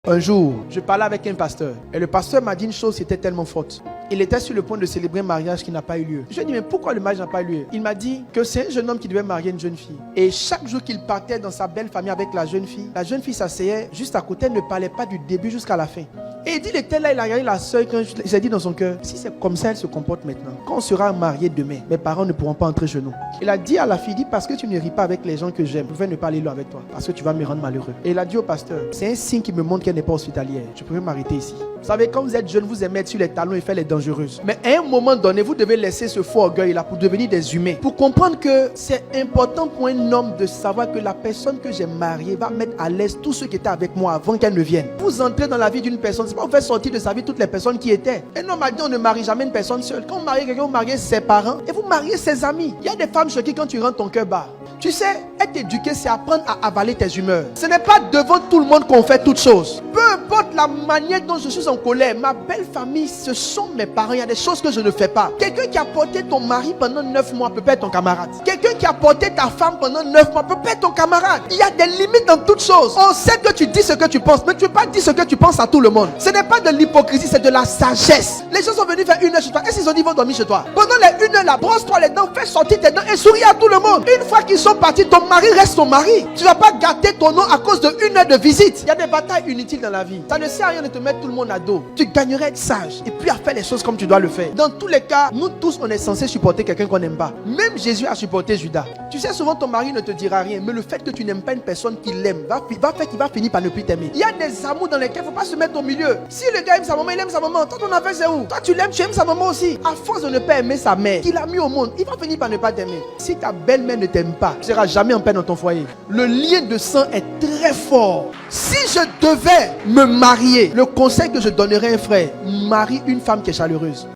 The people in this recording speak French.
Un jour, je parlais avec un pasteur et le pasteur m'a dit une chose qui était tellement forte. Il était sur le point de célébrer un mariage qui n'a pas eu lieu. Je lui ai dit, mais pourquoi le mariage n'a pas eu lieu? Il m'a dit que c'est un jeune homme qui devait marier une jeune fille. Et chaque jour qu'il partait dans sa belle famille avec la jeune fille s'asseyait juste à côté, elle ne parlait pas du début jusqu'à la fin. Et il dit, il était là, il a regardé la soeur, il s'est dit dans son cœur, si c'est comme ça, elle se comporte maintenant, quand on sera mariés demain, mes parents ne pourront pas entrer chez nous. Il a dit à la fille, dit, parce que tu ne ris pas avec les gens que j'aime, je vais ne pas aller là avec toi, parce que tu vas me rendre malheureux. Et il a dit au pasteur, c'est un signe qui me montre qu'elle n'est pas hospitalière, je pourrais m'arrêter ici. Vous savez, quand vous êtes jeune, vous aimez être sur les talons et faire les dangereuses. Mais à un moment donné, vous devez laisser ce faux orgueil là pour devenir des humains. Pour comprendre que c'est important pour un homme de savoir que la personne que j'ai mariée va mettre à l'aise tous ceux qui étaient avec moi avant qu'elle ne vienne. Vous entrez dans la vie d'une personne, c'est pas vous faire sortir de sa vie toutes les personnes qui étaient. Un homme a dit on ne marie jamais une personne seule. Quand vous mariez quelqu'un, vous mariez ses parents et vous mariez ses amis. Il y a des femmes chez qui quand tu rentres ton cœur bat. Tu sais, être éduqué, c'est apprendre à avaler tes humeurs. Ce n'est pas devant tout le monde qu'on fait toutes choses. Peu importe la manière dont je suis en colère, ma belle famille, ce sont mes parents. Il y a des choses que je ne fais pas. Quelqu'un qui a porté ton mari pendant 9 mois peut pas être ton camarade. Quelqu'un qui a porté ta femme pendant 9 mois peut pas être ton camarade. Il y a des limites dans toutes choses. On sait que tu dis ce que tu penses, mais tu ne peux pas dire ce que tu penses à tout le monde. Ce n'est pas de l'hypocrisie, c'est de la sagesse. Les gens sont venus faire 1 heure chez toi. Est-ce qu'ils ont dit ils vont dormir chez toi? Pendant les 1 heure là, brosse-toi les dents, fais sortir tes dents et souris à tout le monde. Une fois qu'ils sont partis, ton mari reste ton mari. Tu ne vas pas gâter ton nom à cause de 1 heure de visite. Il y a des batailles inutiles dans la vie. Ça ne sert à rien de te mettre tout le monde à dos. Tu gagnerais à être sage et puis à faire les choses comme tu dois le faire. Dans tous les cas, nous tous, on est censé supporter quelqu'un qu'on n'aime pas. Même Jésus a supporté Judas. Tu sais, souvent ton mari ne te dira rien, mais le fait que tu n'aimes pas une personne qu'il aime va faire qu'il va finir par ne plus t'aimer. Il y a des amours dans lesquels il ne faut pas se mettre au milieu. Si le gars aime sa maman, il aime sa maman. Toi, ton affaire, c'est où? Toi, tu l'aimes, tu aimes sa maman aussi. À force de ne pas aimer sa mère, qu'il a mis au monde, il va finir par ne pas t'aimer. Si ta belle-mère ne t'aime pas, tu ne seras jamais en paix dans ton foyer. Le lien de sang est très fort. Si je devais me marier, le conseil que je donnerais à un frère, marie une femme qui est chaleureuse.